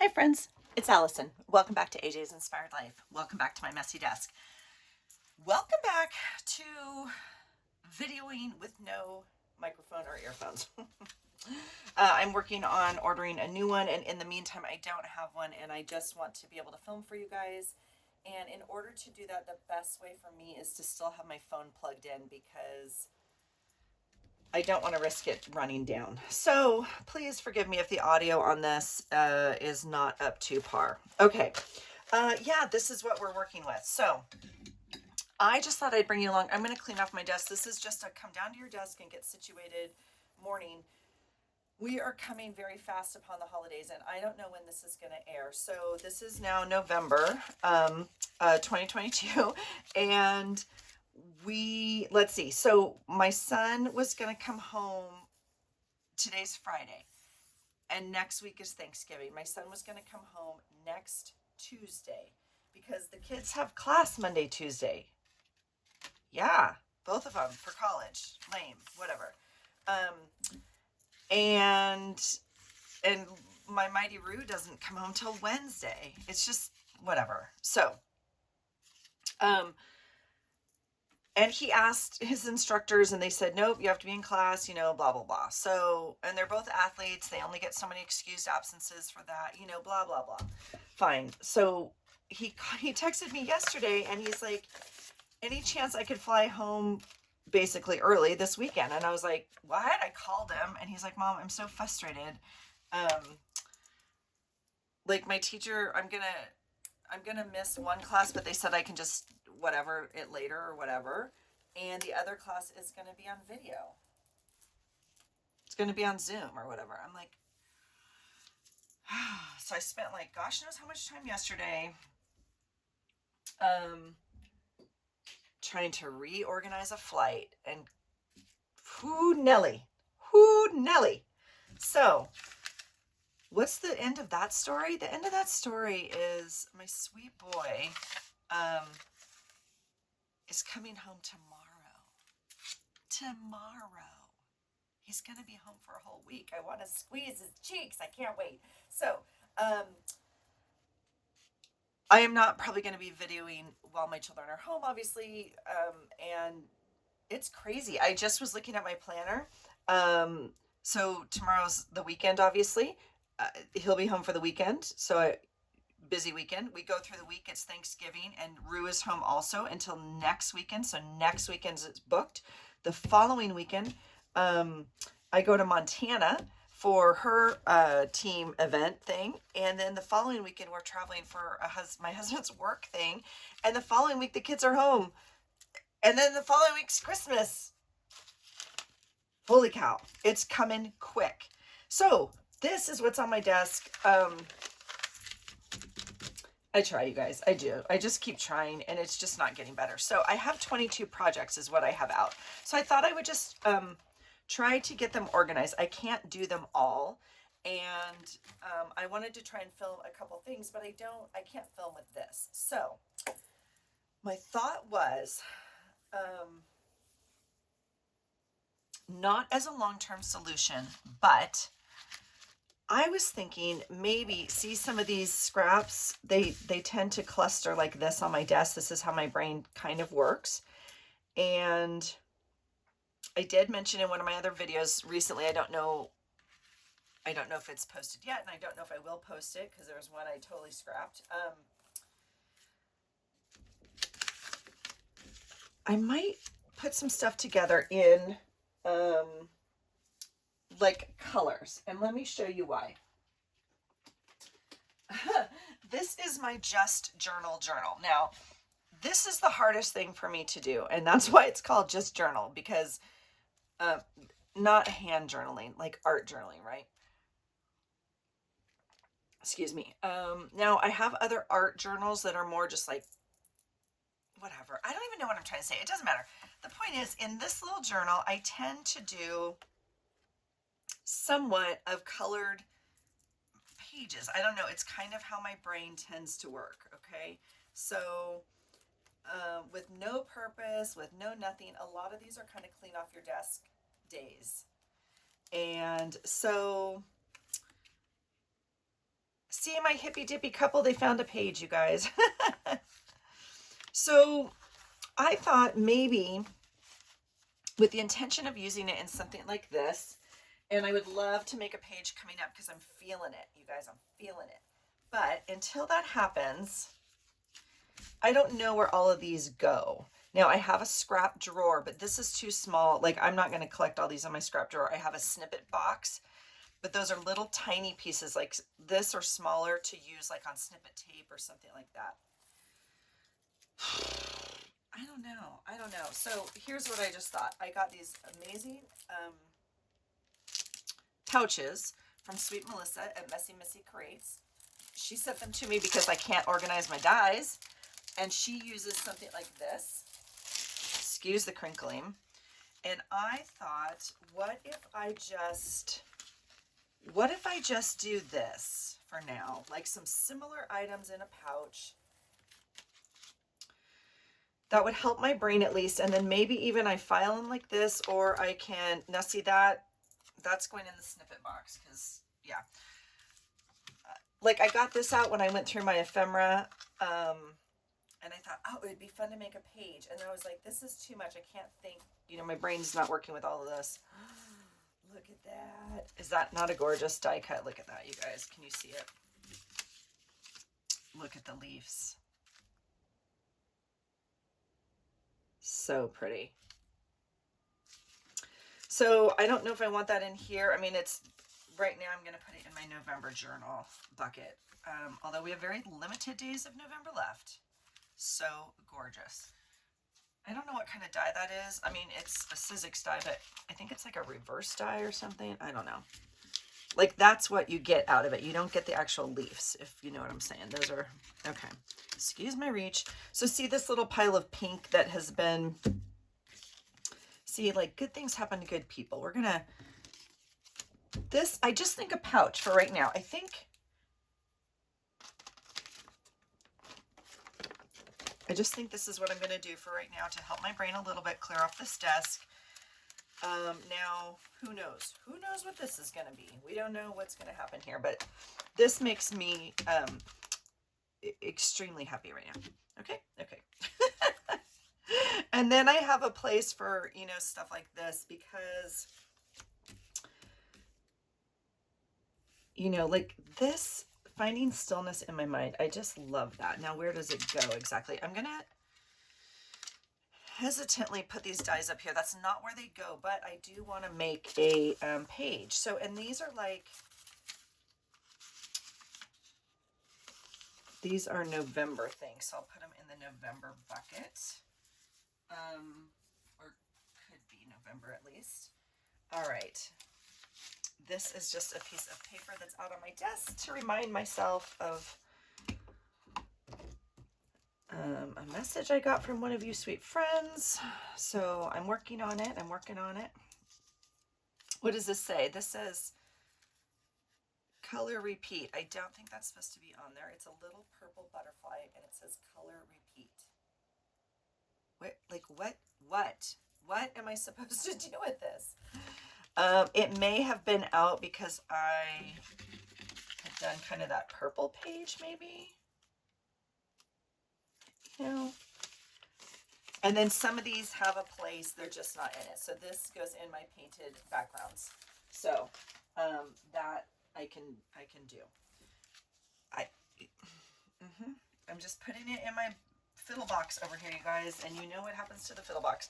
Hi friends, it's Allison. Welcome back to AJ's Inspired Life. Welcome back to my messy desk. Welcome back to videoing with no microphone or earphones. I'm working on ordering a new one, and in the meantime, I don't have one, and I just want to be able to film for you guys. And in order to do that, the best way for me is to still have my phone plugged in because I don't want to risk it running down. So please forgive me if the audio on this is not up to par. Okay. Yeah, this is what we're working with. So I just thought I'd bring you along. I'm going to clean off my desk. This is just a come down to your desk and get situated morning. We are coming very fast upon the holidays, and I don't know when this is going to air. So this is now November 2022, and let's see. So my son was going to come home. Today's Friday, and next week is Thanksgiving. My son was going to come home next Tuesday because the kids have class Monday, Tuesday. Yeah, both of them for college. Lame, whatever. And my mighty Roo doesn't come home till Wednesday. It's just whatever. So, and he asked his instructors, and they said, nope, you have to be in class, blah, blah, blah. So, and they're both athletes. They only get so many excused absences for that, blah, blah, blah. Fine. So he texted me yesterday, and he's like, any chance I could fly home basically early this weekend? And I was like, what? I called him, and he's like, Mom, I'm so frustrated. Like my teacher, I'm gonna miss one class, but they said I can just whatever it later or whatever, and the other class is going to be on video. It's going to be on Zoom or whatever. I'm like, so I spent like gosh knows how much time yesterday trying to reorganize a flight, and whoo Nelly. So what's the end of that story? The end of that story is my sweet boy is coming home tomorrow. He's going to be home for a whole week. I want to squeeze his cheeks. I can't wait. So, I am not probably going to be videoing while my children are home, obviously. And it's crazy. I just was looking at my planner. So tomorrow's the weekend, obviously. He'll be home for the weekend. So busy weekend. We go through the week. It's Thanksgiving, and Rue is home also until next weekend. So next weekend is booked. The following weekend, I go to Montana for her team event thing, and then the following weekend we're traveling for my husband's work thing, and the following week the kids are home, and then the following week's Christmas. Holy cow, it's coming quick. So this is what's on my desk. I try, you guys. I do. I just keep trying, and it's just not getting better. So I have 22 projects is what I have out. So I thought I would just try to get them organized. I can't do them all, and I wanted to try and film a couple things, but I can't film with this. So my thought was not as a long-term solution, but I was thinking maybe see some of these scraps, they tend to cluster like this on my desk. This is how my brain kind of works. And I did mention in one of my other videos recently, I don't know if it's posted yet, and I don't know if I will post it because there was one I totally scrapped. I might put some stuff together in like colors, and let me show you why. This is my Just Journal journal. Now, this is the hardest thing for me to do, and that's why it's called Just Journal, because not hand journaling, like art journaling, right? Excuse me. Now I have other art journals that are more just like whatever. I don't even know what I'm trying to say. It doesn't matter. The point is, in this little journal, I tend to do somewhat of colored pages. I don't know. It's kind of how my brain tends to work. Okay. So, with no purpose, with no nothing, a lot of these are kind of clean off your desk days. And so See my hippy dippy couple, they found a page, you guys. So I thought maybe with the intention of using it in something like this, and I would love to make a page coming up because I'm feeling it, you guys, I'm feeling it. But until that happens, I don't know where all of these go. Now I have a scrap drawer, but this is too small. Like I'm not going to collect all these in my scrap drawer. I have a snippet box, but those are little tiny pieces like this or smaller to use like on snippet tape or something like that. I don't know. I don't know. So here's what I just thought. I got these amazing pouches from Sweet Melissa at Messy Missy Crates. She sent them to me because I can't organize my dies, and she uses something like this. Excuse the crinkling. And I thought, what if I just do this for now? Like some similar items in a pouch. That would help my brain at least. And then maybe even I file them like this, or I can, now see that's going in the snippet box because, yeah. Like I got this out when I went through my ephemera, and I thought, oh, it would be fun to make a page. And I was like, this is too much. I can't think, you know, my brain's not working with all of this. Look at that. Is that not a gorgeous die cut? Look at that, you guys. Can you see it? Look at the leaves. So pretty. So I don't know if I want that in here. I mean, it's right now I'm going to put it in my November journal bucket. Although we have very limited days of November left. So gorgeous. I don't know what kind of dye that is. I mean, it's a Sizzix dye, but I think it's like a reverse dye or something. I don't know. Like that's what you get out of it. You don't get the actual leaves, if you know what I'm saying. Those are, okay. Excuse my reach. So see this little pile of pink that has been, see, like good things happen to good people. We're going to, this, I just think a pouch for right now. I just think this is what I'm going to do for right now to help my brain a little bit, clear off this desk. Now, who knows? Who knows what this is going to be? We don't know what's going to happen here, but this makes me extremely happy right now. Okay, okay. And then I have a place for, you know, stuff like this because, you know, like this, finding stillness in my mind. I just love that. Now, where does it go exactly? I'm going to hesitantly put these dies up here. That's not where they go, but I do want to make a page. So, and these are like, these are November things. So I'll put them in the November bucket. Or could be November at least. All right. This is just a piece of paper that's out on my desk to remind myself of a message I got from one of you sweet friends. So I'm working on it. I'm working on it. What does this say? This says color repeat. I don't think that's supposed to be on there. It's a little purple butterfly and it says color repeat. What, like what am I supposed to do with this? It may have been out because I had done kind of that purple page maybe. You know, and then some of these have a place, they're just not in it. So this goes in my painted backgrounds. So that I can do. I'm just putting it in my fiddle box over here, you guys, and you know what happens to the fiddle box.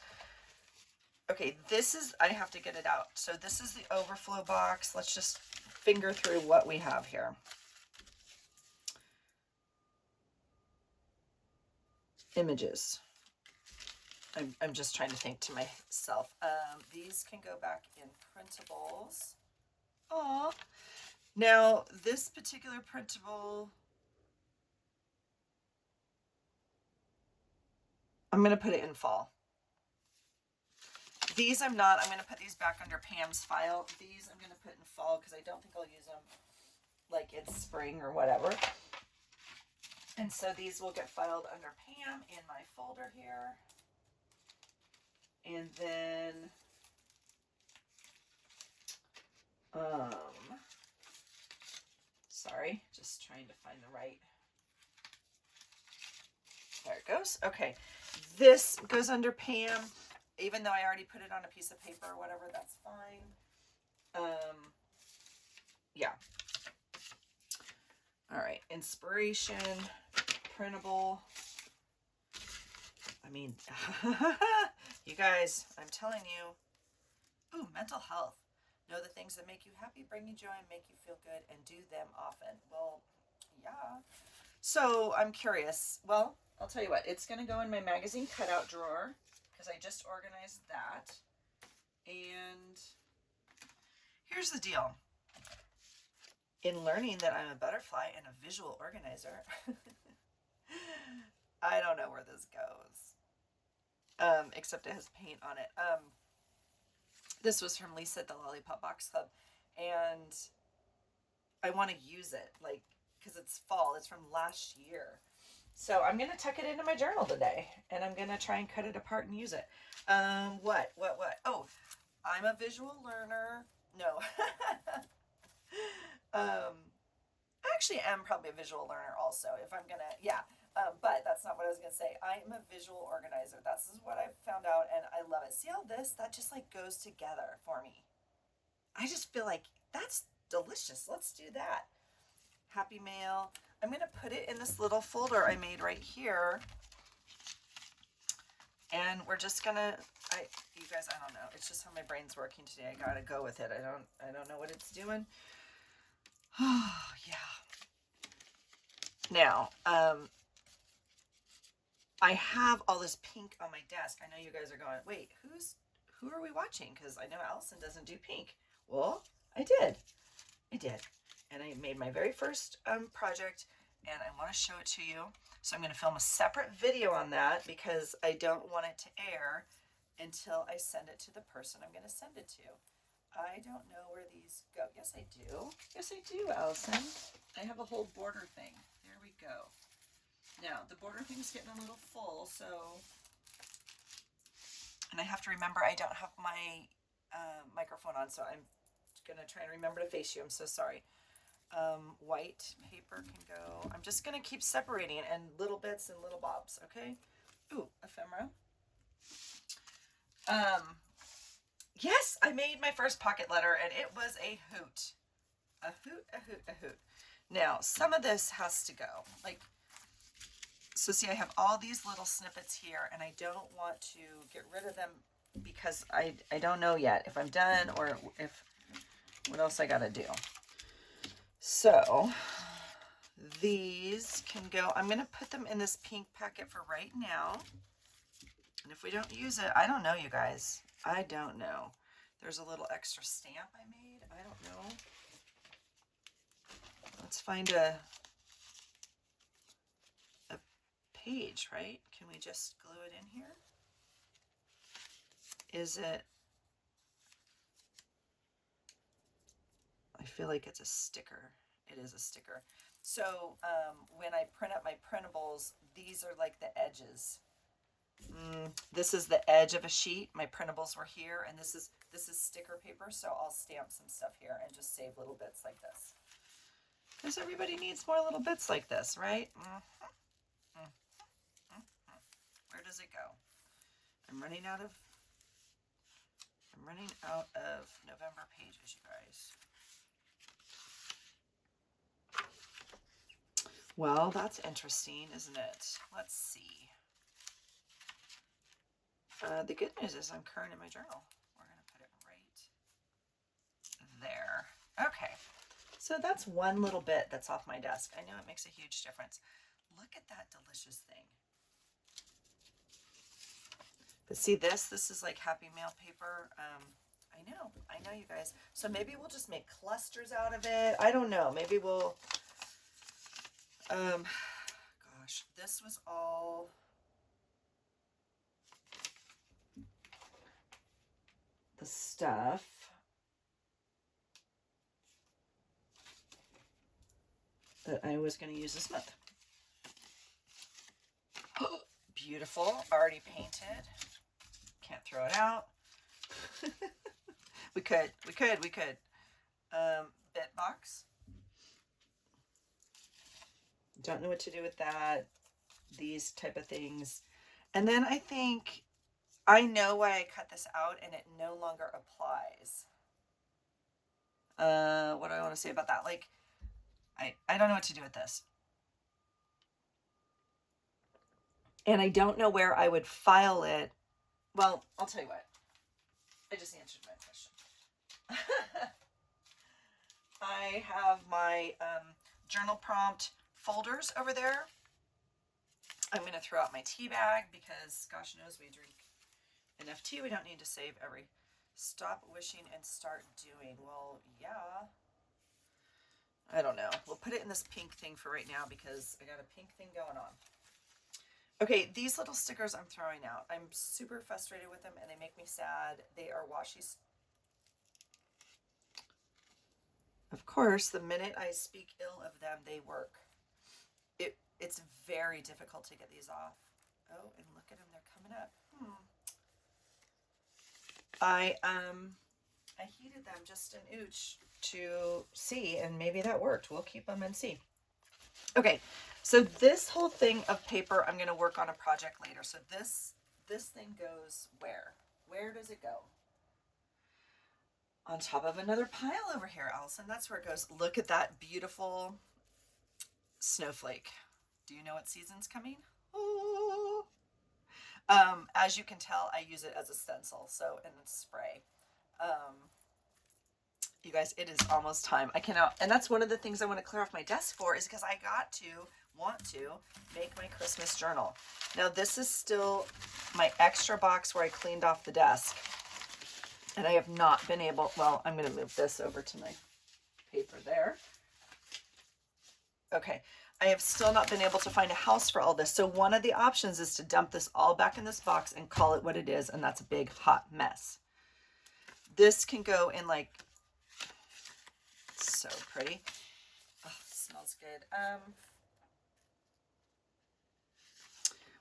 Okay, this is, I have to get it out. So this is the overflow box. Let's just finger through what we have here. Images. I'm just trying to think to myself. These can go back in printables. Aw. Now, this particular printable, I'm going to put it in fall. These I'm going to put these back under Pam's file. These I'm going to put in fall because I don't think I'll use them like it's spring or whatever. And so these will get filed under Pam in my folder here. And then, sorry, Sorry, just trying to find the right. There it goes. Okay, this goes under Pam, even though I already put it on a piece of paper or whatever, that's fine. Yeah. All right, inspiration, printable. I mean, you guys, I'm telling you. Ooh, mental health. Know the things that make you happy, bring you joy, and make you feel good, and do them often. Well, yeah. So I'm curious. Well, I'll tell you what. It's going to go in my magazine cutout drawer because I just organized that. And here's the deal. In learning that I'm a butterfly and a visual organizer, I don't know where this goes. Except it has paint on it. This was from Lisa at the Lollipop Box Club, and I want to use it, like, because it's fall. It's from last year. So I'm going to tuck it into my journal today, and I'm going to try and cut it apart and use it. What? Oh, I'm a visual learner. No. I actually am probably a visual learner also, if I'm going to, yeah. But that's not what I was going to say. I am a visual organizer. This is what I've found out, and I love it. See all this? That just like goes together for me. I just feel like that's delicious. Let's do that. Happy Mail. I'm going to put it in this little folder I made right here. And we're just going to, you guys, I don't know. It's just how my brain's working today. I got to go with it. I don't know what it's doing. Oh, yeah. Now, I have all this pink on my desk. I know you guys are going, wait, who are we watching? Because I know Allison doesn't do pink. Well, I did. And I made my very first project, and I want to show it to you. So I'm going to film a separate video on that because I don't want it to air until I send it to the person I'm going to send it to. I don't know where these go. Yes, I do. Yes, I do, Allison. I have a whole border thing. There we go. Now, the border thing is getting a little full, so... And I have to remember I don't have my microphone on, so I'm going to try and remember to face you. I'm so sorry. White paper can go... I'm just going to keep separating it in little bits and little bobs, okay? Ooh, ephemera. Yes, I made my first pocket letter, and it was a hoot. A hoot. Now, some of this has to go. Like, so see, I have all these little snippets here, and I don't want to get rid of them because I don't know yet if I'm done or if what else I got to do. So these can go. I'm going to put them in this pink packet for right now. And if we don't use it, I don't know, you guys. I don't know. There's a little extra stamp I made. I don't know. Let's find a page, right? Can we just glue it in here? Is it? I feel like it's a sticker. It is a sticker. So when I print up my printables, these are like the edges. This is the edge of a sheet. My printables were here, and this is sticker paper, so I'll stamp some stuff here and just save little bits like this. Because everybody needs more little bits like this, right? Where does it go? I'm running out of November pages, you guys. Well, that's interesting, isn't it? Let's see. The good news is I'm current in my journal. We're going to put it right there. Okay. So that's one little bit that's off my desk. I know it makes a huge difference. Look at that delicious thing. But see this is like Happy Mail paper. I know you guys. So maybe we'll just make clusters out of it. I don't know. Maybe we'll, gosh, this was all the stuff that I was going to use this month. Beautiful, already painted. Can't throw it out. We could. Bit box. Don't know what to do with that. These type of things. And then I think I know why I cut this out and it no longer applies. What do I want to say about that? Like, I don't know what to do with this. And I don't know where I would file it. Well, I'll tell you what. I just answered my question. I have my journal prompt folders over there. I'm going to throw out my tea bag because gosh knows we drink enough tea. We don't need to save every stop wishing and start doing. Well, yeah. I don't know. We'll put it in this pink thing for right now because I got a pink thing going on. Okay, these little stickers I'm throwing out. I'm super frustrated with them and they make me sad. They are washi. Of course, the minute I speak ill of them, they work. It's very difficult to get these off. Oh, and look at them, they're coming up. I heated them just an ooch to see, and maybe that worked. We'll keep them and see. Okay, so this whole thing of paper, I'm going to work on a project later. So this thing goes where? Where does it go? On top of another pile over here, Allison. That's where it goes. Look at that beautiful snowflake. Do you know what season's coming? Oh. As you can tell, I use it as a stencil, so in the spray. You guys, it is almost time. I cannot, and that's one of the things I want to clear off my desk for is because I want to make my Christmas journal. Now this is still my extra box where I cleaned off the desk. And I have not been able, well, I'm going to move this over to my paper there. Okay, I have still not been able to find a house for all this. So one of the options is to dump this all back in this box and call it what it is, and that's a big hot mess. This can go in like, so pretty. Oh, smells good.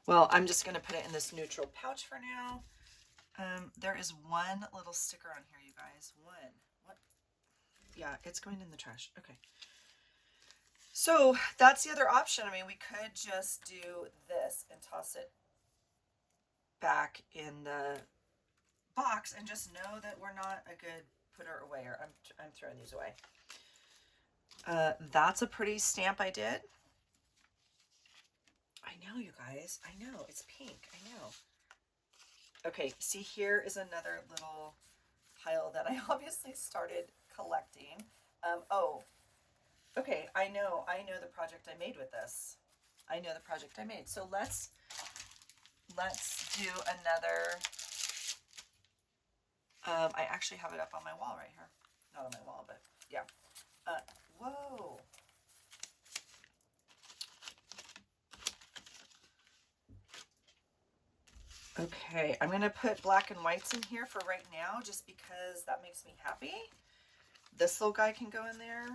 Well, I'm just going to put it in this neutral pouch for now. There is one little sticker on here, you guys. One. What? Yeah, it's going in the trash. Okay. So that's the other option. I mean, we could just do this and toss it back in the box and just know that we're not a good putter away, or I'm throwing these away. That's a pretty stamp I did. I know, you guys. I know. It's pink. I know. Okay, see, here is another little pile that I obviously started collecting. Oh, okay, I know the project I made with this. I know the project I made. So let's do another. I actually have it up on my wall right here. Not on my wall, but yeah. Whoa. Okay, I'm going to put black and whites in here for right now just because that makes me happy. This little guy can go in there.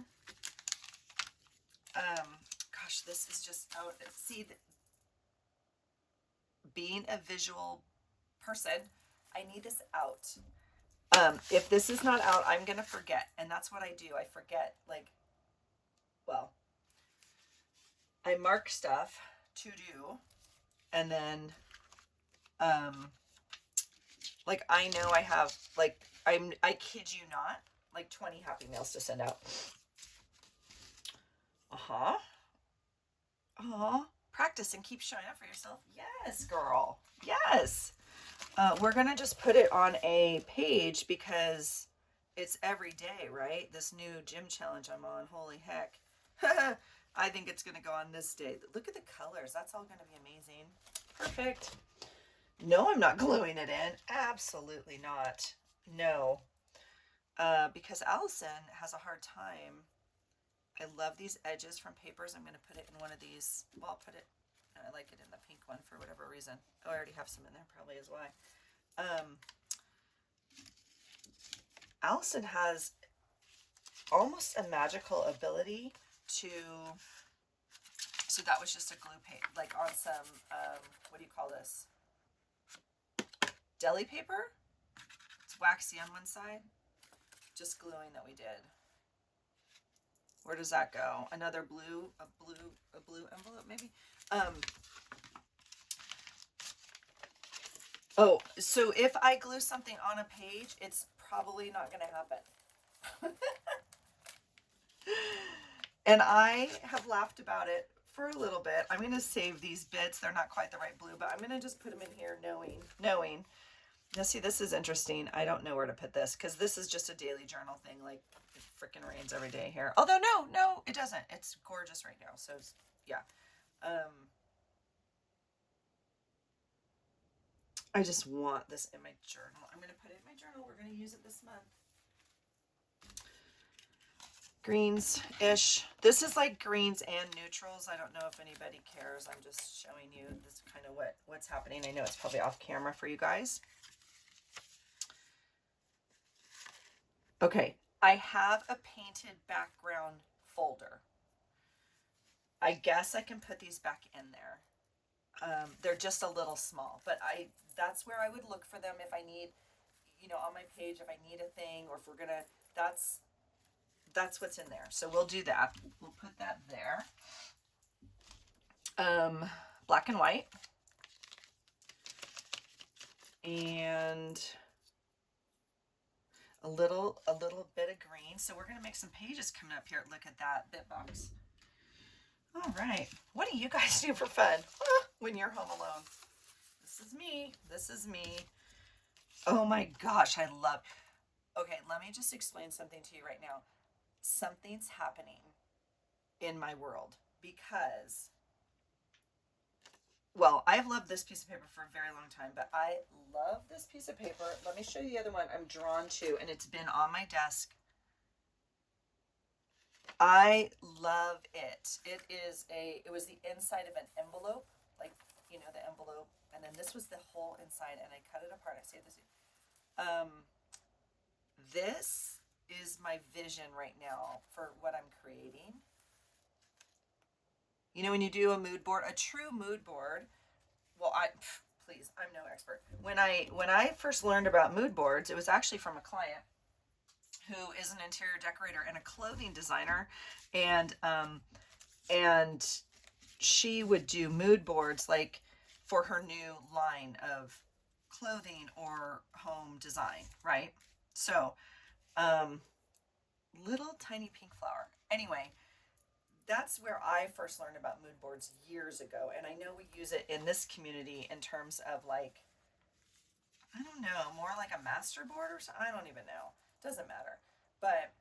Gosh, this is just out. See, being a visual person, I need this out. If this is not out, I'm going to forget. And that's what I do. I forget, like, well, I mark stuff to do, and then like I know I have, like, I kid you not, like 20 Happy Mails to send out. Practice and keep showing up for yourself. Yes, girl. Yes. We're gonna just put it on a page because it's every day, right? This new gym challenge I'm on. Holy heck. I think it's gonna go on this day. Look at the colors. That's all gonna be amazing. Perfect. No, I'm not gluing it in. Absolutely not. No. Because Allison has a hard time. I love these edges from papers. I'm going to put it in one of these. Well, I'll put it, I like it in the pink one for whatever reason. Oh, I already have some in there, probably is why. Allison has almost a magical ability to, so that was just a glue paint, like on some, what do you call this? Deli paper. It's waxy on one side. Just gluing that we did. Where does that go? Another blue, a blue envelope maybe? Oh, so if I glue something on a page, it's probably not going to happen. And I have laughed about it for a little bit. I'm going to save these bits. They're not quite the right blue, but I'm going to just put them in here knowing. Now see, this is interesting. I don't know where to put this because this is just a daily journal thing. Like it freaking rains every day here. Although no, it doesn't. It's gorgeous right now. So yeah. I just want this in my journal. I'm going to put it in my journal. We're going to use it this month. Greens-ish. This is like greens and neutrals. I don't know if anybody cares. I'm just showing you this kind of what's happening. I know it's probably off camera for you guys. Okay, I have a painted background folder. I guess I can put these back in there. They're just a little small, but that's where I would look for them if I need, you know, on my page, if I need a thing, or if we're gonna, that's what's in there. So we'll do that. We'll put that there. Black and white. And a little bit of green. So we're gonna make some pages coming up here. Look at that bit box. All right. What do you guys do for fun when you're home alone? This is me. This is me. Oh my gosh, I love. Okay, let me just explain something to you right now. Something's happening in my world because, well, I've loved this piece of paper for a very long time, but I love this piece of paper. Let me show you the other one I'm drawn to, and it's been on my desk. I love it. It was the inside of an envelope, like, you know, the envelope, and then this was the whole inside, and I cut it apart. I say this. This is my vision right now for what I'm creating. You know, when you do a mood board, a true mood board, well, please, I'm no expert. When I first learned about mood boards, it was actually from a client who is an interior decorator and a clothing designer, and she would do mood boards like for her new line of clothing or home design, right? So, little tiny pink flower. Anyway, that's where I first learned about mood boards years ago, and I know we use it in this community in terms of like, I don't know, more like a master board or something. I don't even know. Doesn't matter. But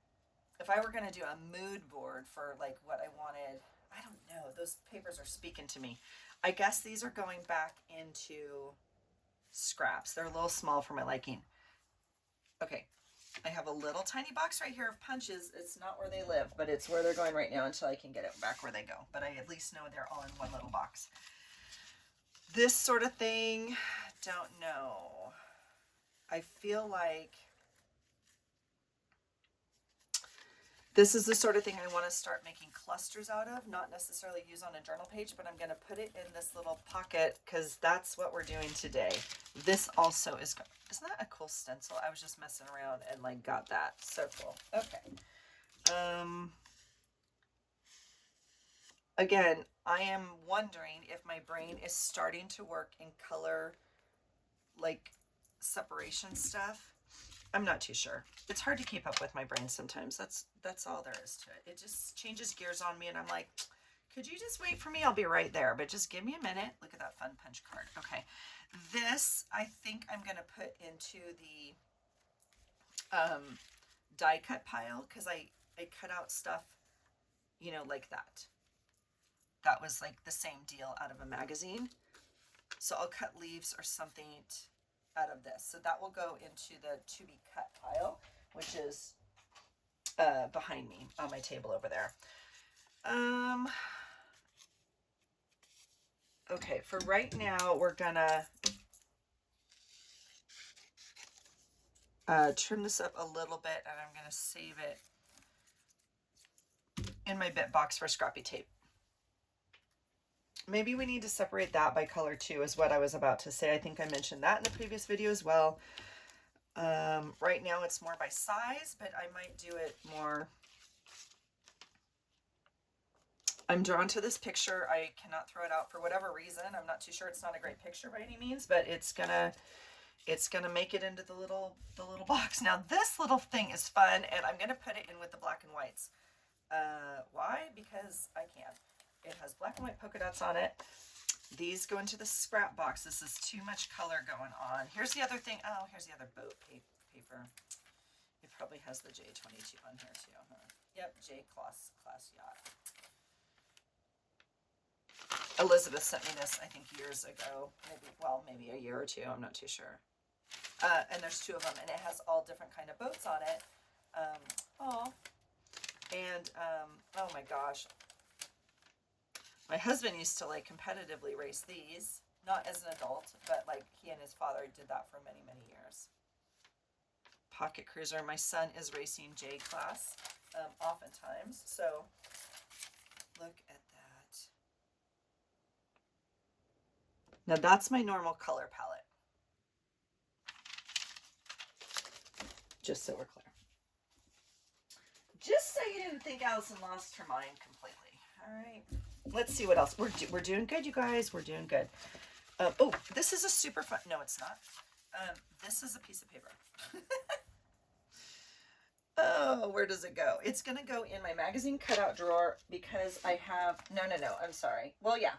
if I were going to do a mood board for like what I wanted, I don't know. Those papers are speaking to me. I guess these are going back into scraps. They're a little small for my liking. Okay. I have a little tiny box right here of punches. It's not where they live, but it's where they're going right now until I can get it back where they go. But I at least know they're all in one little box. This sort of thing, don't know. I feel like this is the sort of thing I want to start making clusters out of, not necessarily use on a journal page, but I'm going to put it in this little pocket because that's what we're doing today. This also isn't that a cool stencil? I was just messing around and like got that. So cool. Okay. Again, I am wondering if my brain is starting to work in color, like separation stuff. I'm not too sure. It's hard to keep up with my brain sometimes. That's all there is to it. It just changes gears on me, and I'm like, could you just wait for me? I'll be right there, but just give me a minute. Look at that fun punch card. Okay. This, I think I'm going to put into the die cut pile because I cut out stuff, you know, like that. That was like the same deal out of a magazine. So I'll cut leaves or something out of this. So that will go into the to be cut pile, which is behind me on my table over there. Okay, for right now, we're gonna trim this up a little bit, and I'm gonna save it in my bit box for scrappy tape. Maybe we need to separate that by color too, is what I was about to say. I think I mentioned that in the previous video as well. Right now it's more by size, but I might do it more I'm drawn to this picture. I cannot throw it out for whatever reason. I'm not too sure. It's not a great picture by any means, but it's gonna make it into the little box. Now this little thing is fun, and I'm gonna put it in with the black and whites. Why? Because I can. It has black and white polka dots on it. These go into the scrap box. This is too much color going on. Here's the other thing. Oh, here's the other boat paper. It probably has the J22 on here too. Huh? Yep, J class yacht. Elizabeth sent me this, I think, years ago. Maybe a year or two. I'm not too sure. And there's two of them, and it has all different kind of boats on it. Oh my gosh. My husband used to like competitively race these, not as an adult, but like he and his father did that for many, many years. Pocket Cruiser. My son is racing J class, oftentimes. So look at that. Now that's my normal color palette. Just so we're clear. Just so you didn't think Allison lost her mind completely. All right. Let's see what else. We're doing good, you guys. We're doing good. Oh, this is a super fun. No, it's not. This is a piece of paper. Oh, where does it go? It's going to go in my magazine cutout drawer because I have... No, I'm sorry. Well, yeah.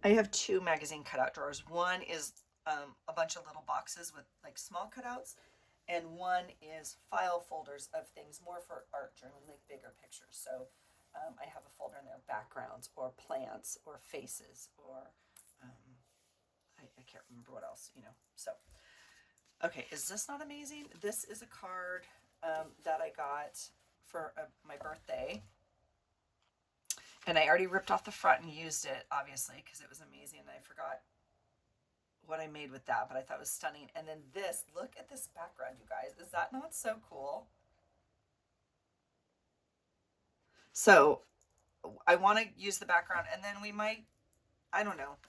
I have two magazine cutout drawers. One is a bunch of little boxes with like small cutouts, and one is file folders of things more for art journaling, like bigger pictures. So I have a folder in there, backgrounds or plants or faces or I can't remember what else, so. Okay, is this not amazing? This is a card that I got for my birthday. And I already ripped off the front and used it, obviously, because it was amazing. And I forgot what I made with that, but I thought it was stunning. And then this, look at this background, you guys. Is that not so cool? So I want to use the background, and then we might, I don't know,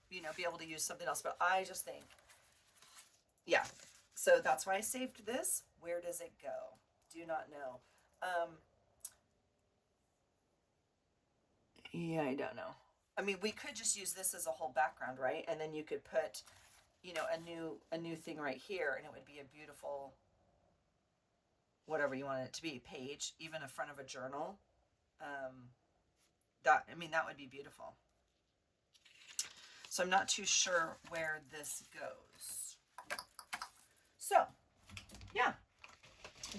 be able to use something else. But I just think, yeah. So that's why I saved this. Where does it go? Do not know. Yeah, I don't know. I mean, we could just use this as a whole background, right? And then you could put, a new thing right here, and it would be a beautiful, whatever you want it to be, page, even a front of a journal. That would be beautiful. So I'm not too sure where this goes. So, yeah.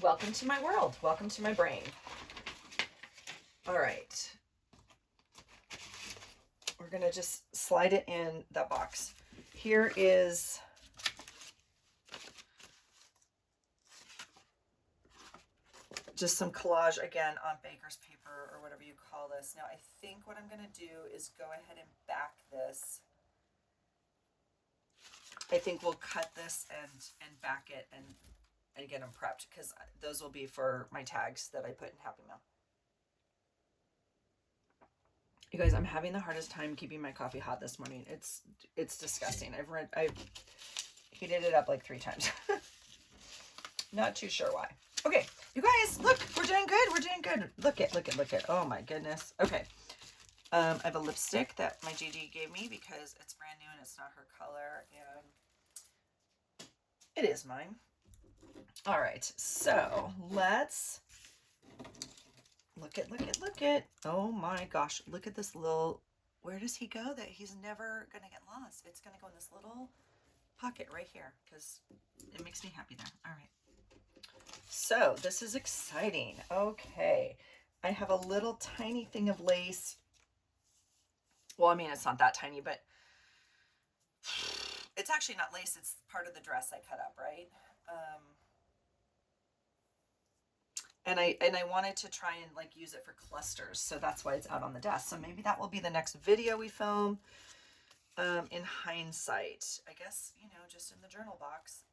Welcome to my world. Welcome to my brain. All right. We're going to just slide it in that box. Here is just some collage again on baker's paper or whatever you call this. Now I think what I'm going to do is go ahead and back this. I think we'll cut this and back it and get them prepped, because those will be for my tags that I put in Happy Mail. You guys, I'm having the hardest time keeping my coffee hot this morning. It's disgusting. I've heated it up like 3 times. Not too sure why. Okay, you guys, look, we're doing good. We're doing good. Look it. Oh my goodness. Okay. I have a lipstick that my Gigi gave me because it's brand new and it's not her color, and it is mine. All right, so let's look at. Oh my gosh, look at this little, where does he go that he's never gonna get lost? It's gonna go in this little pocket right here because it makes me happy there. All right, so this is exciting. Okay, I have a little tiny thing of lace. Well, I mean, it's not that tiny, but it's actually not lace. It's part of the dress I cut up, right? And I wanted to try and like use it for clusters, so that's why it's out on the desk. So maybe that will be the next video we film. In hindsight, I guess, just in the journal box.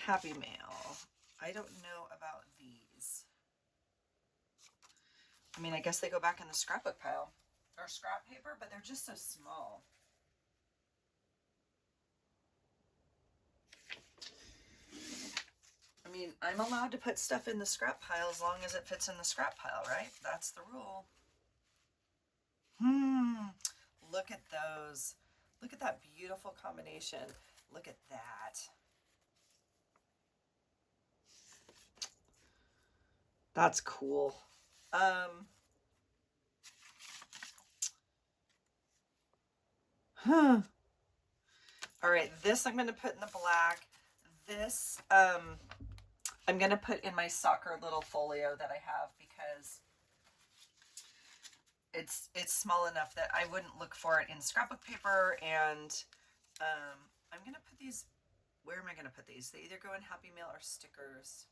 Happy Mail. I don't know about these. I mean, I guess they go back in the scrapbook pile or scrap paper, but they're just so small. I'm allowed to put stuff in the scrap pile as long as it fits in the scrap pile, right? That's the rule. Look at those. Look at that beautiful combination. Look at that. That's cool. All right, this I'm going to put in the black. This I'm going to put in my soccer little folio that I have because it's small enough that I wouldn't look for it in scrapbook paper. And I'm going to put these, where am I going to put these? They either go in Happy Mail or stickers.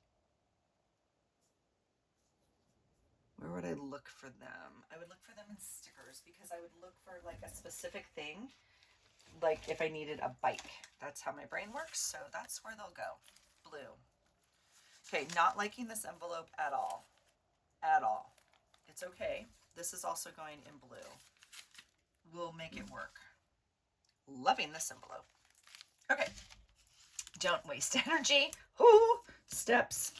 Where would I look for them? I would look for them in stickers because I would look for like a specific thing. Like if I needed a bike, that's how my brain works. So that's where they'll go. Blue. Okay, not liking this envelope at all. At all. It's okay. This is also going in blue. We'll make it work. Loving this envelope. Okay. Don't waste energy. Ooh, steps.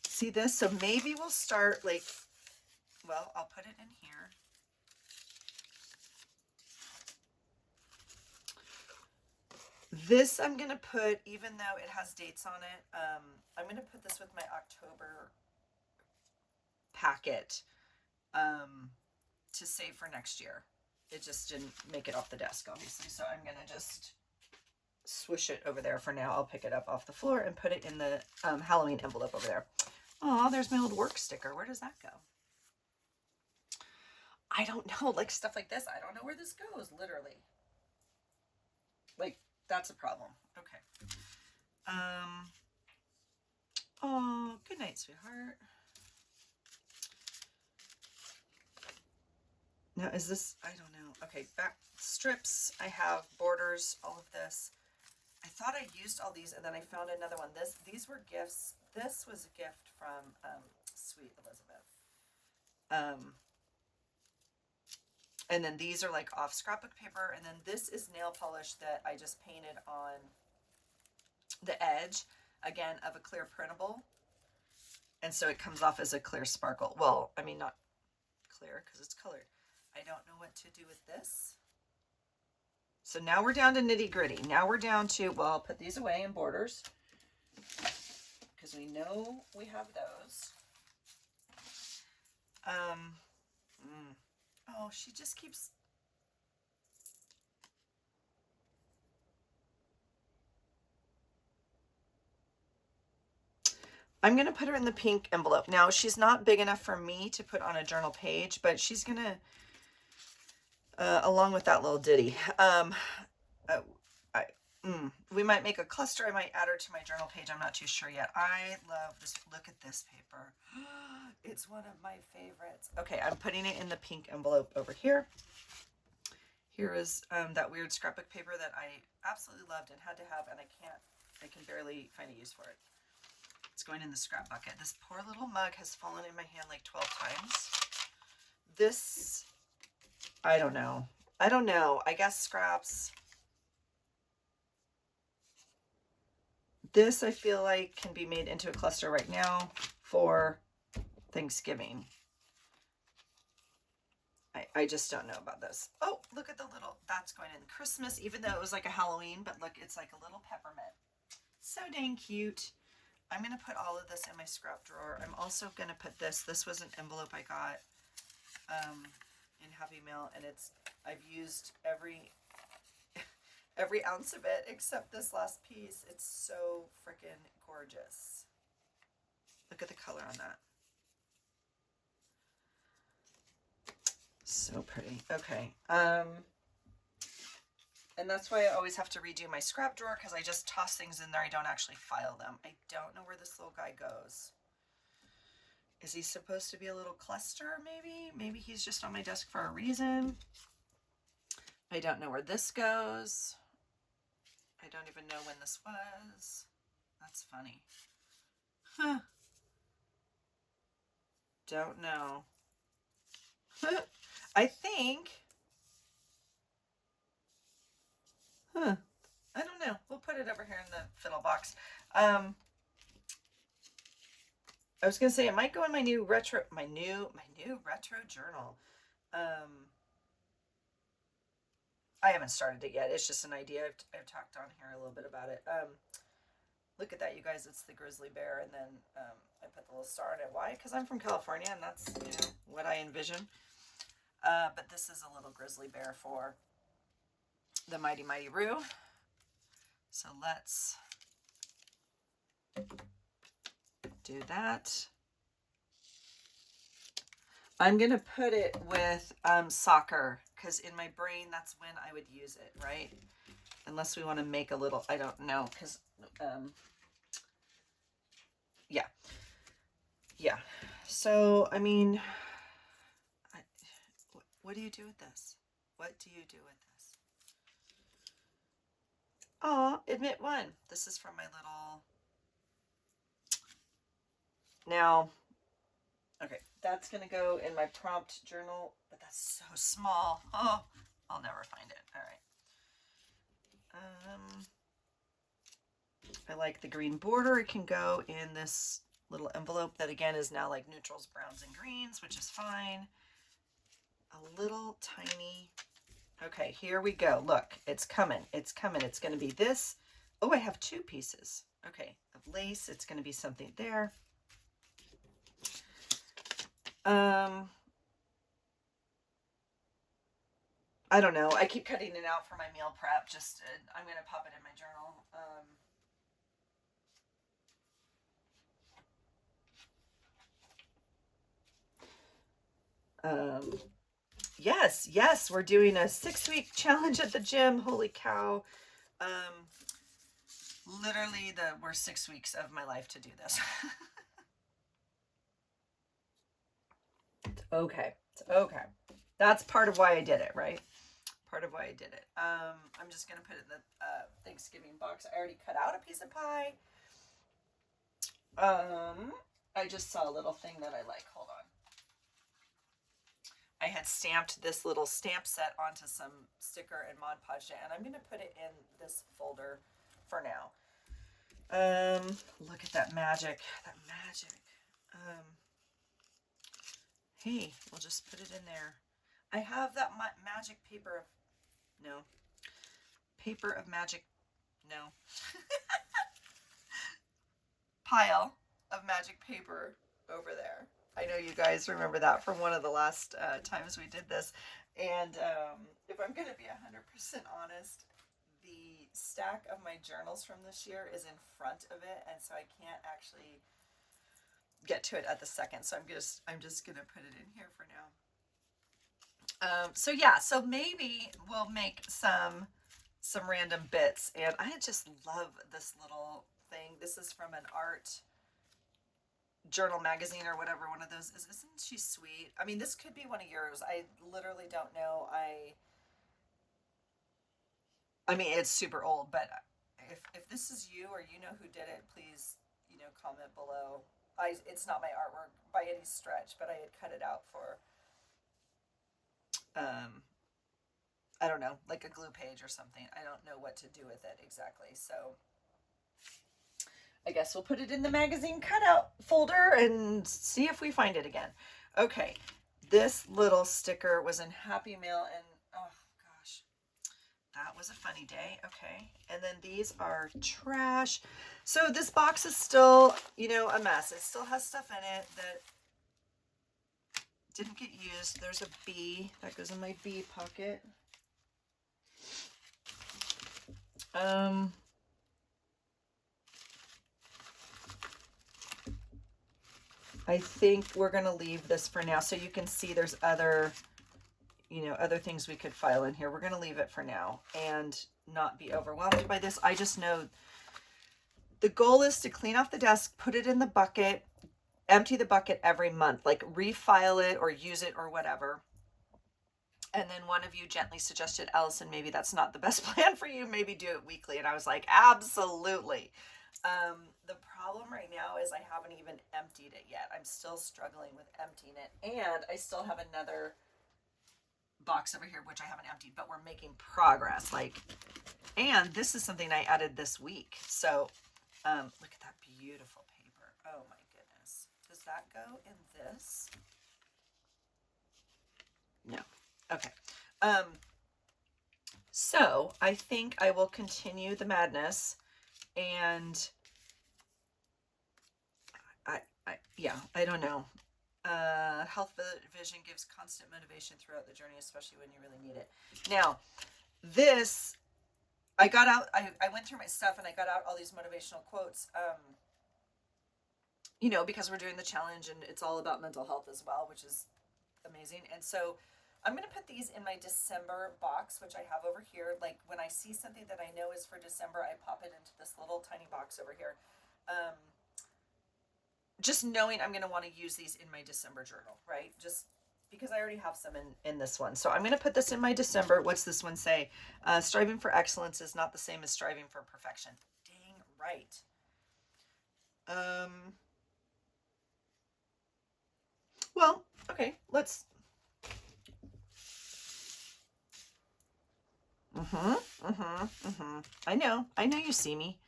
See this? So maybe we'll start like, well, I'll put it in here. This I'm going to put, even though it has dates on it, I'm going to put this with my October packet to save for next year. It just didn't make it off the desk, obviously. So I'm going to just swoosh it over there for now. I'll pick it up off the floor and put it in the Halloween envelope over there. Oh, there's my old work sticker. Where does that go? I don't know. Like stuff like this. I don't know where this goes, literally. Like, that's a problem. Okay. Oh, good night, sweetheart. Now, is this, I don't know. Okay, back strips. I have borders, all of this. I thought I used all these, and then I found another one. These were gifts. This was a gift from Sweet Elizabeth. And then these are like off scrapbook paper. And then this is nail polish that I just painted on the edge, again, of a clear printable. And so it comes off as a clear sparkle. Well, I mean, not clear because it's colored. I don't know what to do with this. So now we're down to nitty gritty. Now we're down to, well, I'll put these away in borders because we know we have those. Oh, she just keeps. I'm going to put her in the pink envelope. Now, she's not big enough for me to put on a journal page, but she's going to, along with that little ditty, we might make a cluster. I might add her to my journal page. I'm not too sure yet. I love this. Look at this paper. It's one of my favorites. Okay, I'm putting it in the pink envelope over here. Here is that weird scrapbook paper that I absolutely loved and had to have, and I can barely find a use for it. It's going in the scrap bucket. This poor little mug has fallen in my hand like 12 times. This, I don't know. I guess scraps. This I feel like can be made into a cluster right now for Thanksgiving. I just don't know about this. Oh, look at the little, that's going in Christmas, even though it was like a Halloween, but look, it's like a little peppermint. So dang cute. I'm going to put all of this in my scrap drawer. I'm also going to put this. This was an envelope I got in Happy Mail, and I've used every ounce of it except this last piece. It's so freaking gorgeous. Look at the color on that. So pretty. Okay. And that's why I always have to redo my scrap drawer, because I just toss things in there. I don't actually file them. I don't know where this little guy goes. Is he supposed to be a little cluster, maybe? Maybe he's just on my desk for a reason. I don't know where this goes. I don't even know when this was. That's funny. Huh. Don't know. I think... I don't know. We'll put it over here in the fiddle box. I was gonna say it might go in my new retro journal. I haven't started it yet. It's just an idea. I've talked on here a little bit about it. Look at that, you guys. It's the grizzly bear, and then I put the little star on it. Why? Because I'm from California, and that's what I envision. But this is a little grizzly bear for the Mighty Mighty Roo. So let's do that. I'm going to put it with soccer, because in my brain, that's when I would use it, right? Unless we want to make a little, I don't know, because, yeah. So, I mean, what do you do with this? What do you do with this? Oh, admit one. This is from my little, now, okay, that's going to go in my prompt journal, but that's so small. Oh, I'll never find it. All right. I like the green border. It can go in this little envelope that again is now like neutrals, browns, and greens, which is fine. A little tiny, okay, here we go. Look, it's coming. It's coming. It's going to be this. Oh, I have 2 pieces. Okay, of lace. It's going to be something there. I don't know. I keep cutting it out for my meal prep. Just, I'm going to pop it in my journal. Yes, we're doing a 6-week challenge at the gym. Holy cow. Literally were 6 weeks of my life to do this. It's okay. It's okay. That's part of why I did it, right? Part of why I did it. I'm just going to put it in the Thanksgiving box. I already cut out a piece of pie. I just saw a little thing that I like. Hold on. I had stamped this little stamp set onto some sticker and Mod Podged it, and I'm going to put it in this folder for now. Look at that magic. That magic. Hey, we'll just put it in there. I have that magic paper. No. Paper of magic. No. Pile of magic paper over there. I know you guys remember that from one of the last times we did this. And if I'm going to be 100% honest, the stack of my journals from this year is in front of it, and so I can't actually get to it at the second. So I'm just going to put it in here for now. So yeah, so maybe we'll make some random bits, and I just love this little thing. This is from an art journal magazine or whatever one of those is. Isn't she sweet? I mean, this could be one of yours. I literally don't know. I mean, it's super old, but if this is you or you know who did it, please, comment below. It's not my artwork by any stretch, but I had cut it out for I don't know, like a glue page or something. I don't know what to do with it exactly. So I guess we'll put it in the magazine cutout folder and see if we find it again. Okay, this little sticker was in Happy Mail, and oh gosh, that was a funny day. Okay, and then these are trash. So this box is still, a mess. It still has stuff in it that didn't get used. There's a bee that goes in my bee pocket. I think we're going to leave this for now. So you can see there's other things we could file in here. We're going to leave it for now and not be overwhelmed by this. I just know the goal is to clean off the desk, put it in the bucket, empty the bucket every month, like refile it or use it or whatever. And then one of you gently suggested, Allison, maybe that's not the best plan for you. Maybe do it weekly. And I was like, absolutely. The problem right now is I haven't even emptied it yet. I'm still struggling with emptying it. And I still have another box over here, which I haven't emptied, but we're making progress. And this is something I added this week. So, look at that beautiful paper. Oh my goodness. Does that go in this? No. Okay. So I think I will continue the madness, and I don't know. Health vision gives constant motivation throughout the journey, especially when you really need it. Now, this, I got out, I went through my stuff and I got out all these motivational quotes, you know, because we're doing the challenge and it's all about mental health as well, which is amazing. And so I'm going to put these in my December box, which I have over here. Like when I see something that I know is for December, I pop it into this little tiny box over here. Just knowing I'm going to want to use these in my December journal, right? Just because I already have some in this one. So I'm going to put this in my December. What's this one say? Striving for excellence is not the same as striving for perfection. Dang right. Well, okay, let's. I know you see me.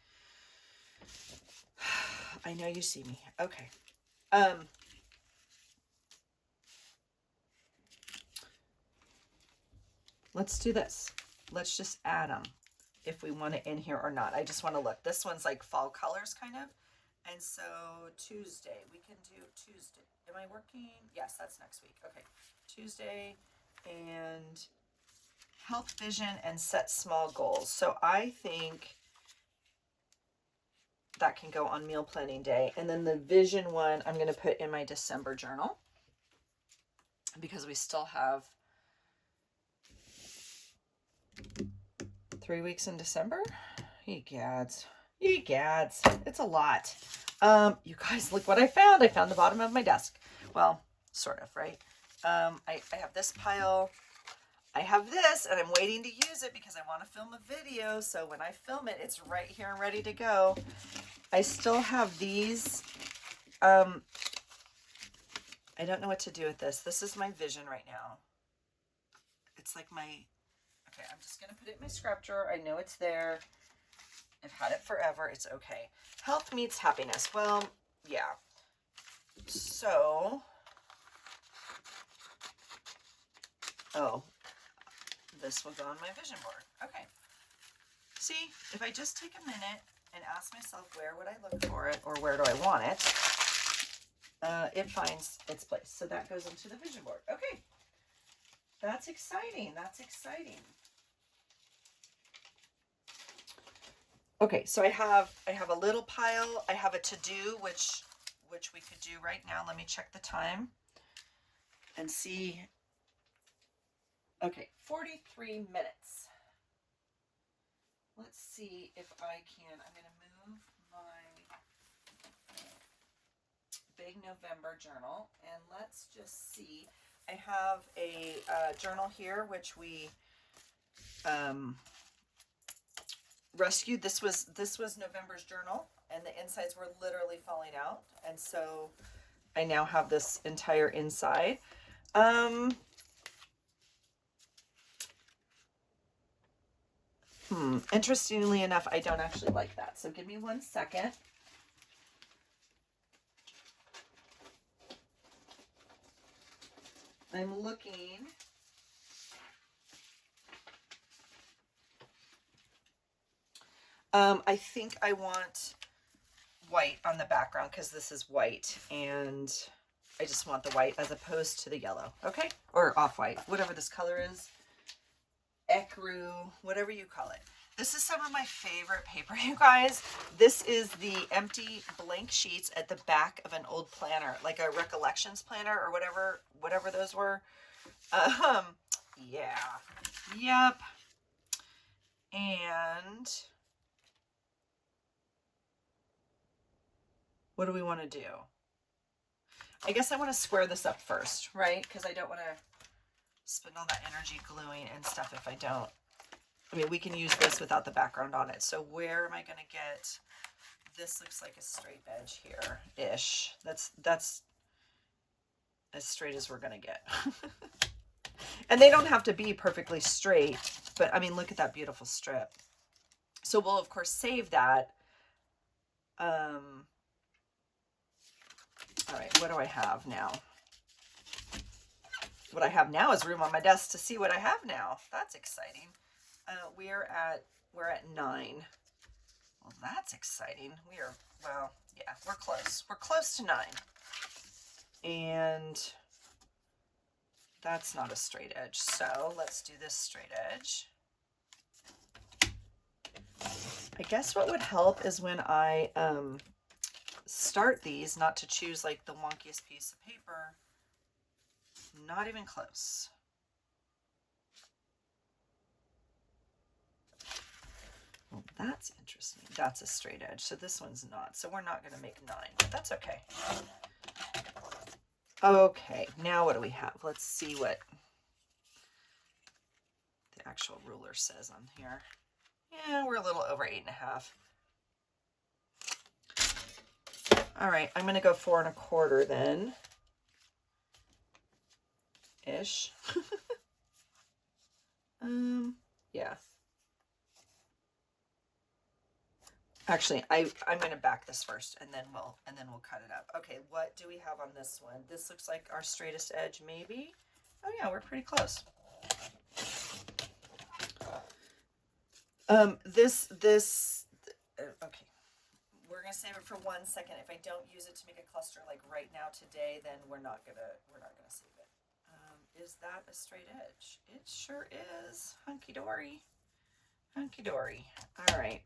I know you see me. Okay. Let's do this. Let's just add them if we want it in here or not. I just want to look. This one's like fall colors kind of. And so Tuesday, we can do Tuesday. Am I working? Yes, that's next week. Okay. Tuesday and health vision and set small goals. So I think that can go on meal planning day. And then the vision one, I'm going to put in my December journal because we still have 3 weeks in December. Ye gads. It's a lot. You guys, look what I found. I found the bottom of my desk. Well, sort of, right? I have this pile. I have this, and I'm waiting to use it because I want to film a video. So when I film it, it's right here and ready to go. I still have these. I don't know what to do with this. This is my vision right now. It's like my, okay, I'm just going to put it in my scrap drawer. I know it's there. I've had it forever. It's okay. Health meets happiness. Well, yeah. So, oh, this will go on my vision board. Okay. See, if I just take a minute and ask myself where would I look for it or where do I want it, it finds its place. So that goes into the vision board. Okay. That's exciting. That's exciting. Okay, so I have a little pile. I have a to-do, which we could do right now. Let me check the time and see. Okay, 43 minutes. Let's see if I can. I'm going to move my big November journal, and let's just see. I have a journal here, which we rescued. This was November's journal, and the insides were literally falling out, and so I now have this entire inside. Interestingly enough, I don't actually like that. So give me 1 second. I'm looking. I think I want white on the background because this is white, and I just want the white as opposed to the yellow. Okay, or off-white, whatever this color is. Ecru, whatever you call it. This is some of my favorite paper, you guys. This is the empty blank sheets at the back of an old planner, like a recollections planner or whatever those were. Yeah. Yep. And what do we want to do? I guess I want to square this up first, right? Because I don't want to spend all that energy gluing and stuff if I don't. I mean, we can use this without the background on it. So where am I going to get, this looks like a straight edge here-ish. That's as straight as we're going to get. And they don't have to be perfectly straight, but I mean, look at that beautiful strip. So we'll of course save that. All right, what do I have now? What I have now is room on my desk to see what I have now. That's exciting. We're at 9. Well, that's exciting. Well, yeah, we're close. We're close to 9. And that's not a straight edge. So let's do this straight edge. I guess what would help is when I start these, not to choose like the wonkiest piece of paper. Not even close. Well, that's interesting. That's a straight edge. So this one's not. So we're not going to make 9, but that's okay. Okay, now what do we have? Let's see what the actual ruler says on here. Yeah, we're a little over 8.5. All right, I'm going to go 4 1/4 then. Ish. Yeah. Actually, I'm going to back this first and then we'll cut it up. Okay, what do we have on this one? This looks like our straightest edge, maybe. Oh yeah, we're pretty close. Okay. We're going to save it for 1 second. If I don't use it to make a cluster like right now today, then we're not going to save it. Is that a straight edge? It sure is. Hunky dory. Hunky dory. All right.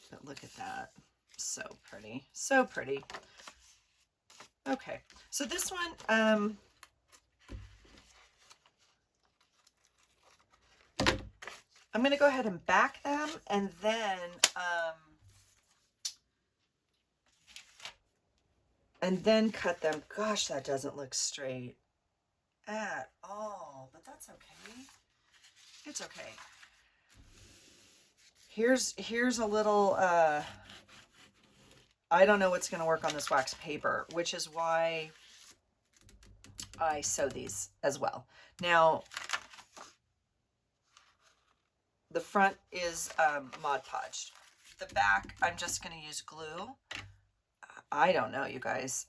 But look at that. So pretty. So pretty. Okay. So this one, I'm going to go ahead and back them and then cut them. Gosh, that doesn't look straight at all, but that's okay. It's okay. Here's a little, I don't know what's going to work on this wax paper, which is why I sew these as well. Now, the front is Mod Podged. The back, I'm just going to use glue. I don't know, you guys.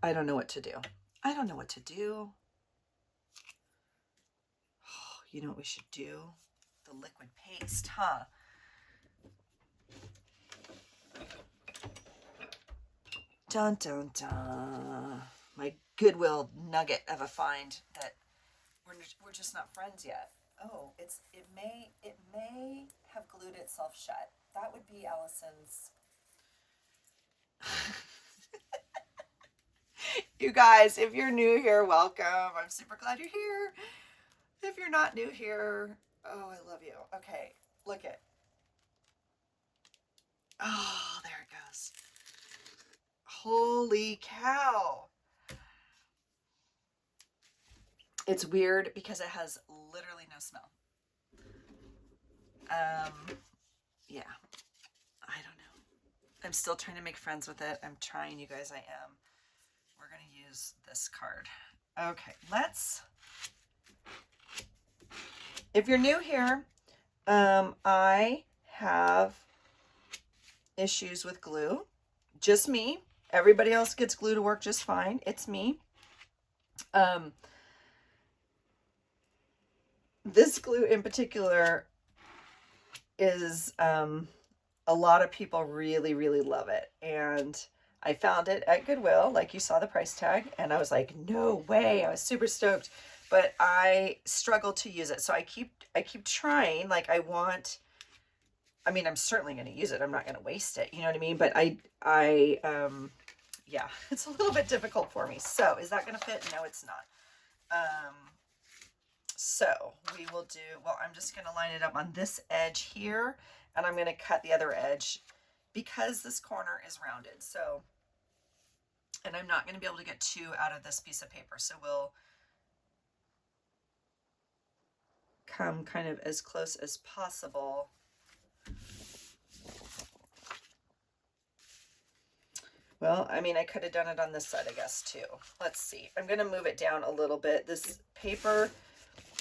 I don't know what to do. I don't know what to do. Oh, you know what we should do? The liquid paste, huh? Dun, dun, dun. My Goodwill nugget of a find that we're just not friends yet. Oh, it may have glued itself shut. That would be Allison's. You guys, if you're new here, welcome. I'm super glad you're here. If you're not new here, oh, I love you. Okay, look it. Oh, there it goes. Holy cow. It's weird because it has literally no smell. Yeah, I don't know. I'm still trying to make friends with it. I'm trying, you guys, I am. We're going to use this card. Okay, if you're new here, I have issues with glue. Just me. Everybody else gets glue to work just fine. It's me. This glue in particular is, a lot of people really, really love it. And I found it at Goodwill, like you saw the price tag, and I was like, no way. I was super stoked, but I struggle to use it. So I keep trying. Like I'm certainly going to use it. I'm not going to waste it. You know what I mean? But yeah, it's a little bit difficult for me. So is that going to fit? No, it's not. So we will do, well, I'm just going to line it up on this edge here, and I'm going to cut the other edge because this corner is rounded. So, and I'm not going to be able to get 2 out of this piece of paper. So we'll come kind of as close as possible. Well, I mean, I could have done it on this side, I guess, too. Let's see. I'm going to move it down a little bit. This paper,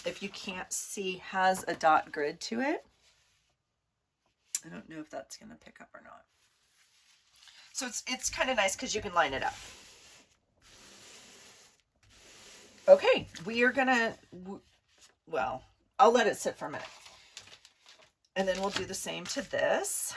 if you can't see, has a dot grid to it. I don't know if that's going to pick up or not. So it's kind of nice because you can line it up. Okay, we are going to, well, I'll let it sit for a minute. And then we'll do the same to this.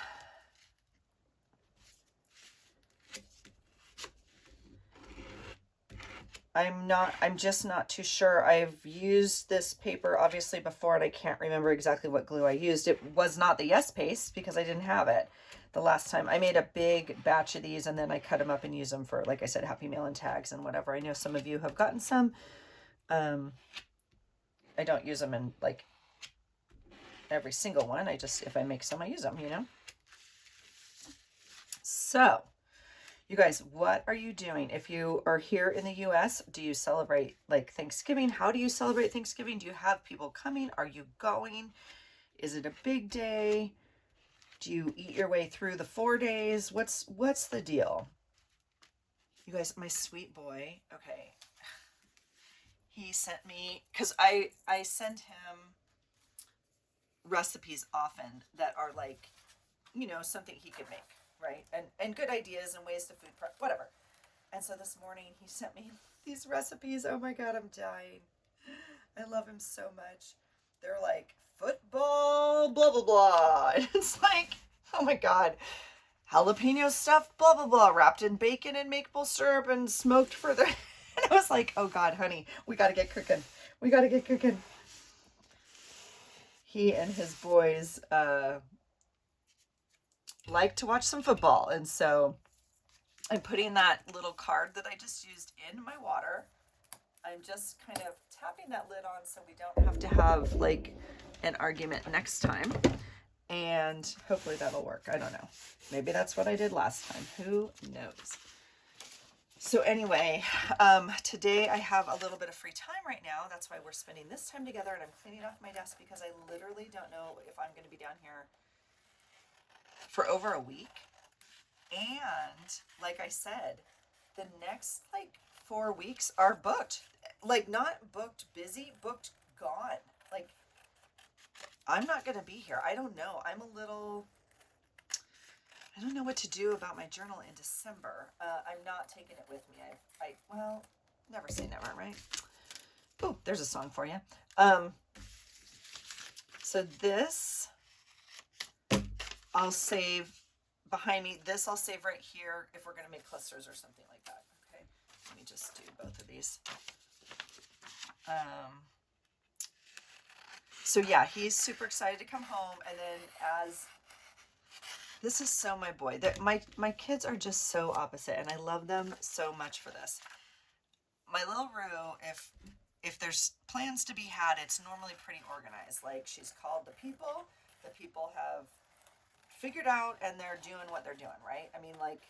I'm just not too sure. I've used this paper obviously before and I can't remember exactly what glue I used. It was not the Yes Paste because I didn't have it the last time. I made a big batch of these and then I cut them up and use them for, like I said, Happy Mail and tags and whatever. I know some of you have gotten some. I don't use them in like every single one. I just, if I make some, I use them, you know? So, you guys, what are you doing? If you are here in the US, do you celebrate like Thanksgiving? How do you celebrate Thanksgiving? Do you have people coming? Are you going? Is it a big day? Do you eat your way through the 4 days? What's the deal? You guys, my sweet boy, okay. He sent me, because I send him recipes often that are like, you know, something he could make, right? And good ideas and ways to food prep, whatever. And so this morning he sent me these recipes. Oh my God, I'm dying. I love him so much. They're like football, blah, blah, blah. And it's like, oh my God, jalapeno stuffed, blah, blah, blah, wrapped in bacon and maple syrup and smoked for the, and I was like, oh God, honey, we got to get cooking. We got to get cooking. He and his boys, like to watch some football. And so I'm putting that little card that I just used in my water. I'm just kind of tapping that lid on so we don't have to have like an argument next time. And hopefully that'll work. I don't know. Maybe that's what I did last time. Who knows? So anyway, today I have a little bit of free time right now. That's why we're spending this time together, and I'm cleaning off my desk because I literally don't know if I'm going to be down here for over a week. And like I said, the next like 4 weeks are booked. Like not booked busy, booked gone. Like I'm not going to be here. I don't know. I don't know what to do about my journal in December. I'm not taking it with me. Well, never say never, right? Oh, there's a song for you. So this I'll save behind me. This I'll save right here if we're going to make clusters or something like that. Okay. Let me just do both of these. So yeah, he's super excited to come home. And then this is so my boy. My kids are just so opposite, and I love them so much for this. My little Rue, if there's plans to be had, it's normally pretty organized. Like she's called the people have figured out, and they're doing what they're doing, right? I mean, like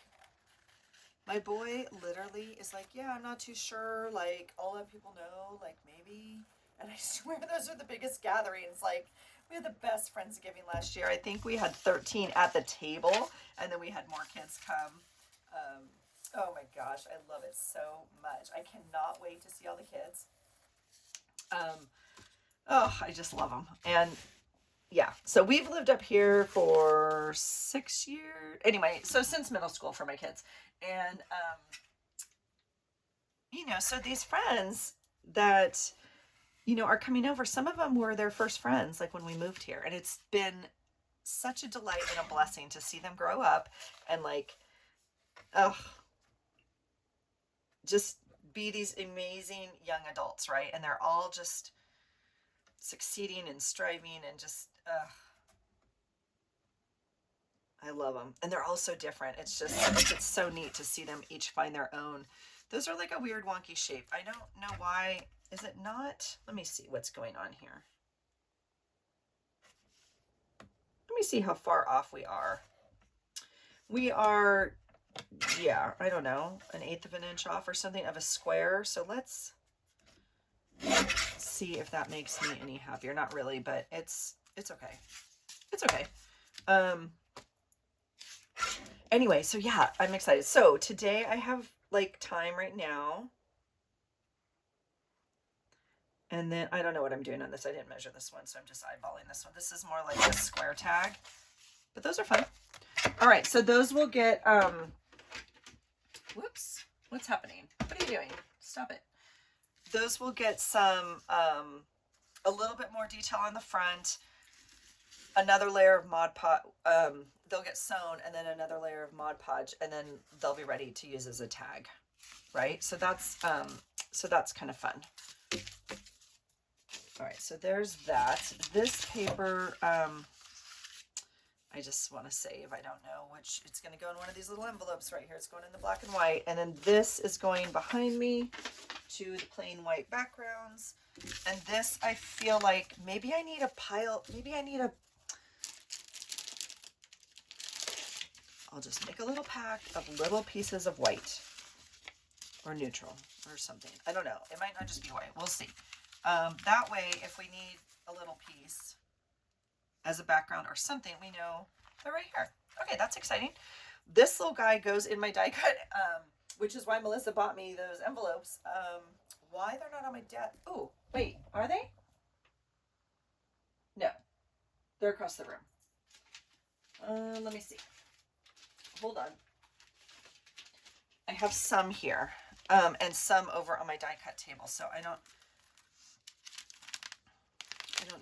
my boy literally is like, yeah, I'm not too sure. Like I'll let people know, like maybe. And I swear those are the biggest gatherings. Like we had the best Friendsgiving last year. I think we had 13 at the table, and then we had more kids come. Oh my gosh, I love it so much. I cannot wait to see all the kids. Oh, I just love them. And yeah, so we've lived up here for 6 years. Anyway, so since middle school for my kids. And, you know, so these friends that, you know, are coming over, some of them were their first friends, like when we moved here. And it's been such a delight and a blessing to see them grow up and like, just be these amazing young adults, right? And they're all just succeeding and striving and just, I love them. And they're all so different. It's so neat to see them each find their own. Those are like a weird wonky shape. I don't know why. Is it not? Let me see what's going on here. Let me see how far off we are. We are, yeah, I don't know, 1/8 of an inch off or something of a square. So let's see if that makes me any happier. Not really, but it's okay. It's okay. Anyway, so yeah, I'm excited. So today I have like time right now. And then I don't know what I'm doing on this. I didn't measure this one, so I'm just eyeballing this one. This is more like a square tag. but those are fun. All right, so those will get, whoops, what's happening? What are you doing? Stop it. Those will get some, a little bit more detail on the front, another layer of Mod Podge, they'll get sewn, and then another layer of Mod Podge, and then they'll be ready to use as a tag, right? So that's kind of fun. All right, so there's that. This paper, I just want to save. I don't know which. It's going to go in one of these little envelopes right here. It's going in the black and white. And then this is going behind me to the plain white backgrounds. And this, I feel like maybe I need a pile. Maybe I need a. I'll just make a little pack of little pieces of white or neutral or something. I don't know. It might not just be white. We'll see. That way, if we need a little piece as a background or something, we know they're right here. Okay, that's exciting. This little guy goes in my die cut, which is why Melissa bought me those envelopes. Why they're not on my desk? Oh, wait, are they? No, they're across the room. Let me see. Hold on. I have some here, and some over on my die cut table, so I don't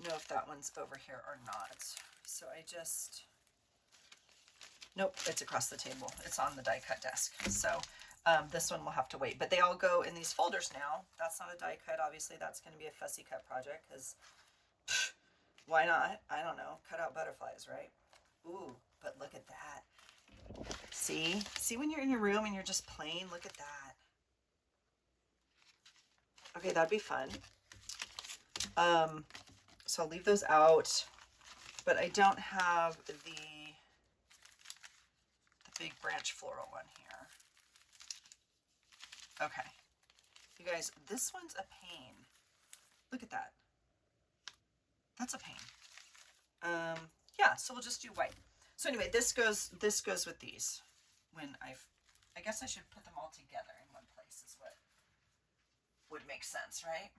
know if that one's over here or not. So I just, nope, it's across the table. It's on the die cut desk. So this one will have to wait, but they all go in these folders now. That's not a die cut. Obviously that's going to be a fussy cut project because why not? I don't know. Cut out butterflies, right? Ooh, but look at that. See when you're in your room and you're just playing, look at that. Okay, that'd be fun. So I'll leave those out, but I don't have the big branch floral one here. Okay. You guys, this one's a pain. Look at that. That's a pain. Yeah, so we'll just do white. So anyway, this goes with these. When I guess I should put them all together in one place is what would make sense, right?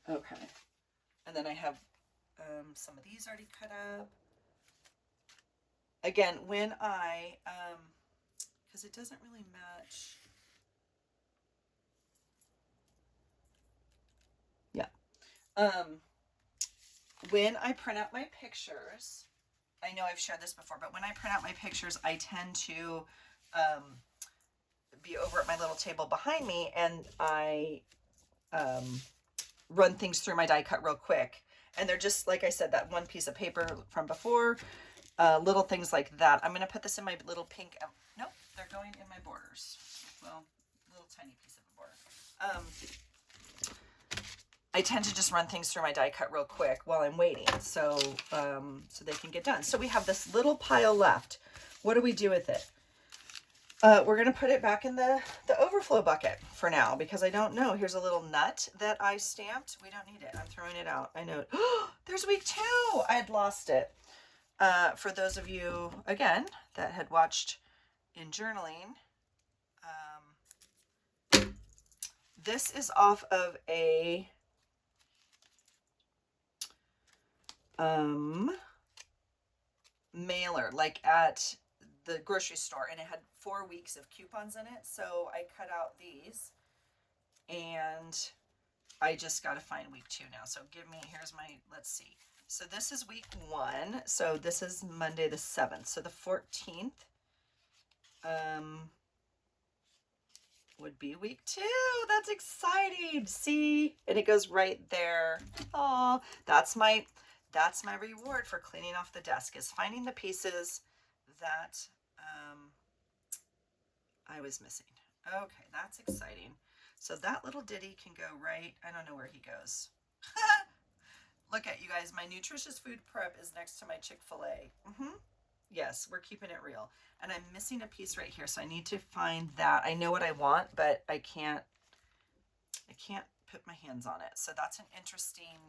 Okay, and then I have some of these already cut up. Again, when I, because it doesn't really match. Yeah. When I print out my pictures, I know I've shared this before, but when I print out my pictures, I tend to be over at my little table behind me, and I run things through my die cut real quick, and they're just like I said, that one piece of paper from before, little things like that. I'm going to put this in my little pink, nope, they're going in my borders. Well, little tiny piece of a border. I tend to just run things through my die cut real quick while I'm waiting, so they can get done. So we have this little pile left. What do we do with it? We're going to put it back in the overflow bucket for now, because I don't know. Here's a little nut that I stamped. We don't need it. I'm throwing it out. I know. There's week 2. I had lost it. For those of you, again, that had watched in journaling, this is off of a mailer, like at the grocery store, and it had 4 weeks of coupons in it. So I cut out these, and I just got to find week 2 now. So here's my, let's see. So this is week 1. So this is Monday the 7th. So the 14th would be week 2. That's exciting. See, and it goes right there. Oh, that's my reward for cleaning off the desk, is finding the pieces that I was missing. Okay, that's exciting. So that little ditty can go right, I don't know where he goes. Look at you guys, my nutritious food prep is next to my Chick-fil-A. Yes, we're keeping it real. And I'm missing a piece right here, so I need to find that. I know what I want, but I can't put my hands on it. So that's an interesting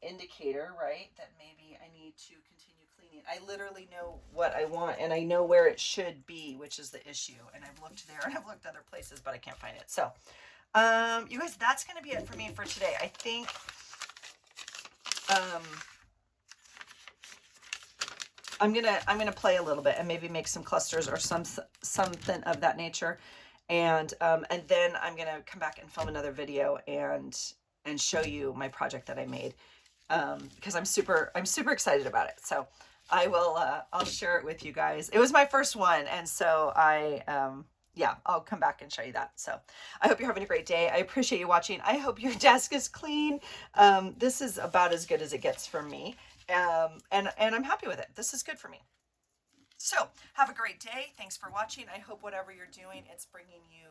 indicator, right? That maybe I need to continue cleaning. I literally know what I want, and I know where it should be, which is the issue. And I've looked there, and I've looked other places, but I can't find it. So, you guys, that's going to be it for me for today. I think I'm gonna play a little bit and maybe make some clusters or something of that nature, and then I'm gonna come back and film another video and show you my project that I made, because I'm super excited about it. So I will I'll share it with you guys. It was my first one, and so yeah, I'll come back and show you that. So I hope you're having a great day. I appreciate you watching. I hope your desk is clean. This is about as good as it gets from me. And I'm happy with it. This is good for me. So have a great day. Thanks for watching. I hope whatever you're doing, it's bringing you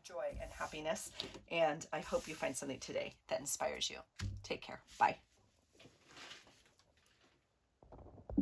joy and happiness. And I hope you find something today that inspires you. Take care. Bye.